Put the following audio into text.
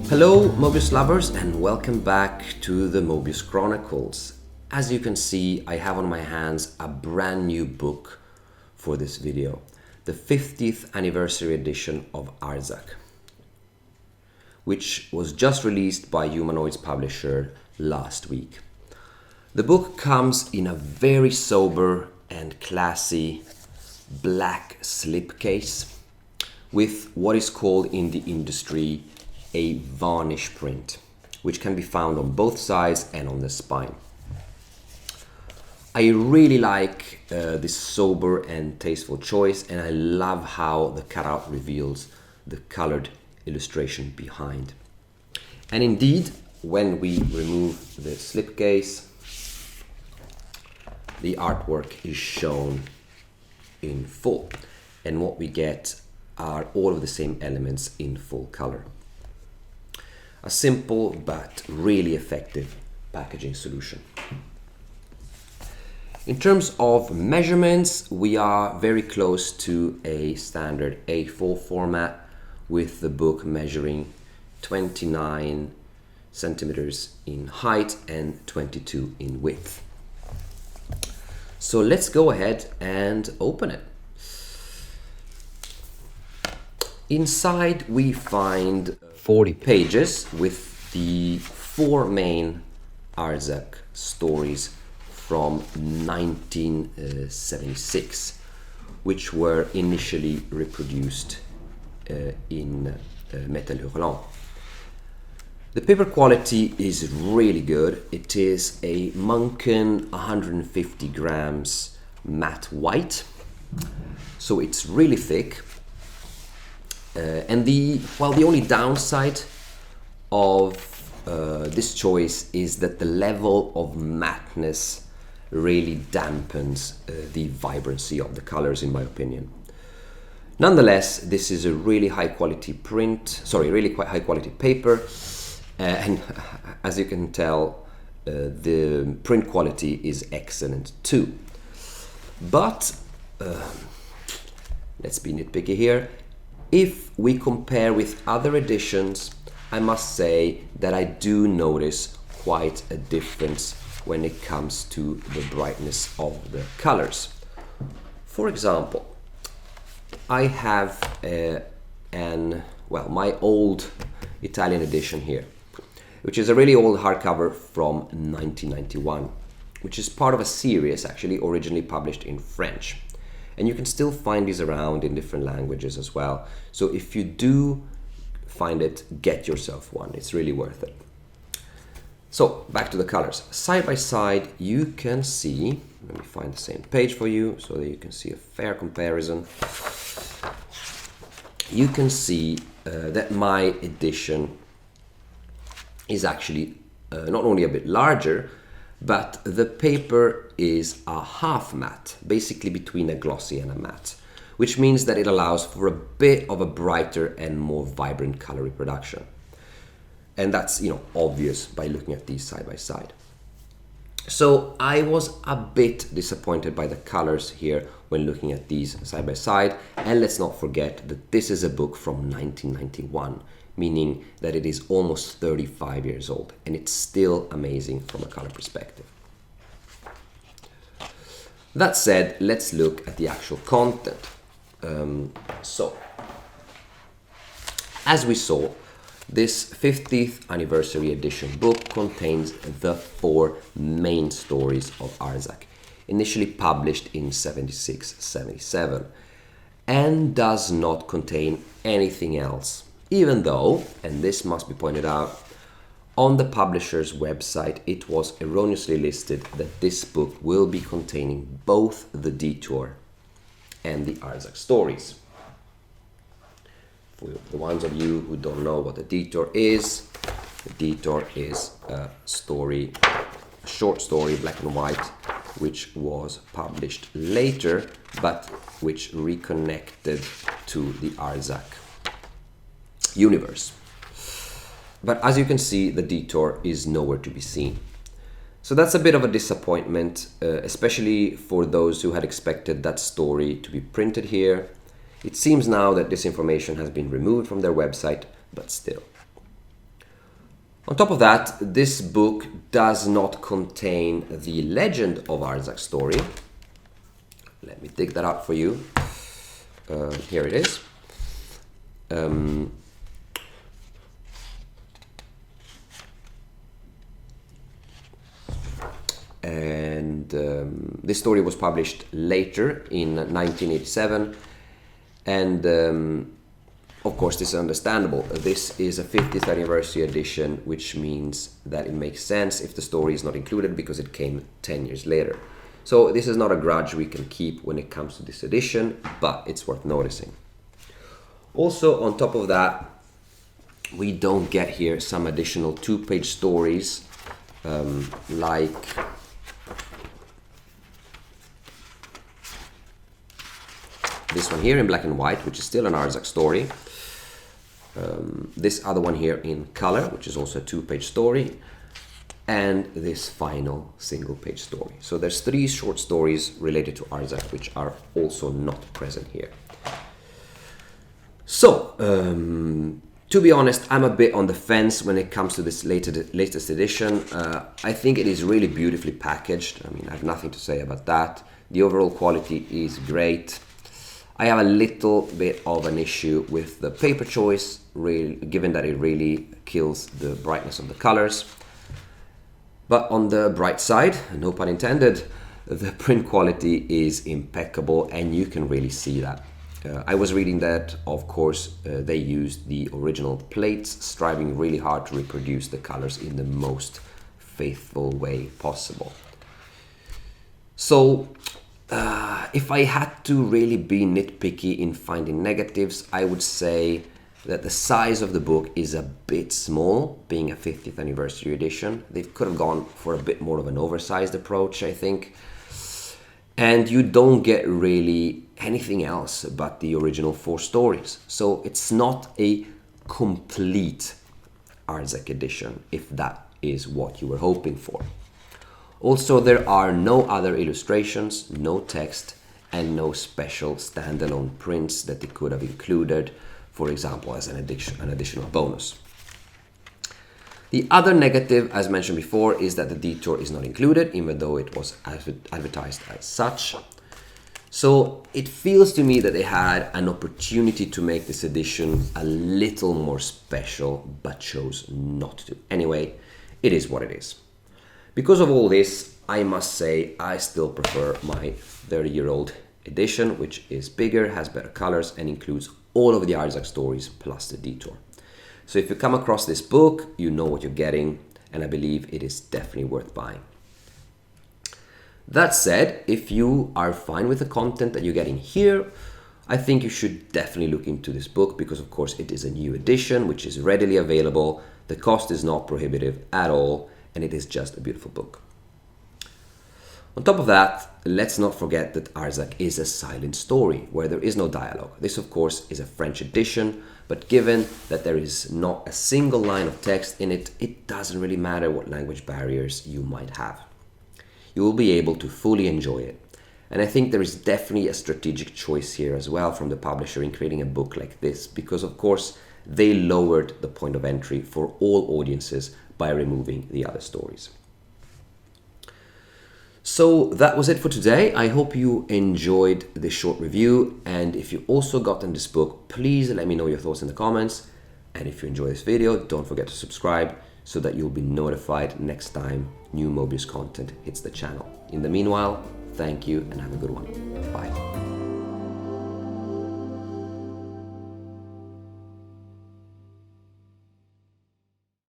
Hello Moebius lovers and welcome back to the Moebius Chronicles. As you can see, I have on my hands a brand new book for this video, the 50th anniversary edition of Arzach, which was just released by Humanoids publisher last week. The book comes in a very sober and classy black slipcase with what is called in the industry a varnish print, which can be found on both sides and on the spine. I really like this sober and tasteful choice, and I love how the cutout reveals the colored illustration behind. And indeed, when we remove the slipcase, the artwork is shown in full, and what we get are all of the same elements in full color. A simple but really effective packaging solution. In terms of measurements, we are very close to a standard A4 format, with the book measuring 29 centimeters in height and 22 in width. So let's go ahead and open it. Inside we find 40 pages with the 4 main Arzach stories from 1976, which were initially reproduced in Metal Hurlant. The paper quality is really good. It is a Munken 150 grams matte white, so it's really thick. And the only downside of this choice is that the level of matteness really dampens the vibrancy of the colors, in my opinion. Nonetheless, this is a really high quality really quite high quality paper, and as you can tell, the print quality is excellent too. But let's be nitpicky here. If we compare with other editions, I must say that I do notice quite a difference when it comes to the brightness of the colors. For example, I have my old Italian edition here, which is a really old hardcover from 1991, which is part of a series actually originally published in French. And you can still find these around in different languages as well. So if you do find it, get yourself one. It's really worth it. So back to the colors. Side by side, you can see, let me find the same page for you so that you can see a fair comparison. You can see that my edition is actually not only a bit larger, but the paper is a half matte, basically between a glossy and a matte, which means that it allows for a bit of a brighter and more vibrant color reproduction. And that's, obvious by looking at these side by side. So I was a bit disappointed by the colors here when looking at these side by side. And let's not forget that this is a book from 1991, meaning that it is almost 35 years old, and it's still amazing from a color perspective. That said, let's look at the actual content. So, as we saw, this 50th anniversary edition book contains the 4 main stories of Arzach, initially published in 76-77, and does not contain anything else. Even though, and this must be pointed out, on the publisher's website it was erroneously listed that this book will be containing both the Detour and the Arzach stories. For the ones of you who don't know what the Detour is a short story, black and white, which was published later, but which reconnected to the Arzach universe. But as you can see, the Detour is nowhere to be seen. So that's a bit of a disappointment, especially for those who had expected that story to be printed here. It seems now that this information has been removed from their website, but still. On top of that, this book does not contain the Legend of Arzach story. Let me dig that out for you. Here it is. This story was published later in 1987, and of course this is understandable. This is a 50th anniversary edition, which means that it makes sense if the story is not included because it came 10 years later. So this is not a grudge we can keep when it comes to this edition, but it's worth noticing. Also, on top of that, we don't get here some additional 2-page stories like this one here in black and white, which is still an Arzach story. This other one here in color, which is also a 2-page story. And this final single-page story. So there's 3 short stories related to Arzach, which are also not present here. So, to be honest, I'm a bit on the fence when it comes to this latest edition. I think it is really beautifully packaged. I mean, I have nothing to say about that. The overall quality is great. I have a little bit of an issue with the paper choice, given that it really kills the brightness of the colors. But on the bright side, no pun intended, the print quality is impeccable, and you can really see that. I was reading that, of course, they used the original plates, striving really hard to reproduce the colors in the most faithful way possible. So, if I had to really be nitpicky in finding negatives, I would say that the size of the book is a bit small, being a 50th anniversary edition. They could have gone for a bit more of an oversized approach, I think. And you don't get really anything else but the original 4 stories. So it's not a complete Arzach edition, if that is what you were hoping for. Also, there are no other illustrations, no text, and no special standalone prints that they could have included, for example, as an additional bonus. The other negative, as mentioned before, is that the Detour is not included, even though it was advertised as such. So it feels to me that they had an opportunity to make this edition a little more special, but chose not to. Anyway, it is what it is. Because of all this, I must say I still prefer my 30-year-old edition, which is bigger, has better colors, and includes all of the Arzach stories plus the Detour. So if you come across this book, you know what you're getting, and I believe it is definitely worth buying. That said, if you are fine with the content that you're getting here, I think you should definitely look into this book because, of course, it is a new edition which is readily available. The cost is not prohibitive at all, and it is just a beautiful book. On top of that, let's not forget that Arzach is a silent story where there is no dialogue. This, of course, is a French edition, but given that there is not a single line of text in it, it doesn't really matter what language barriers you might have. You will be able to fully enjoy it. And I think there is definitely a strategic choice here as well from the publisher in creating a book like this, because of course they lowered the point of entry for all audiences by removing the other stories. So that was it for today. I hope you enjoyed this short review, and if you also gotten this book, please let me know your thoughts in the comments. And if you enjoy this video, don't forget to subscribe so that you'll be notified next time new Moebius content hits the channel. In the meanwhile, thank you and have a good one.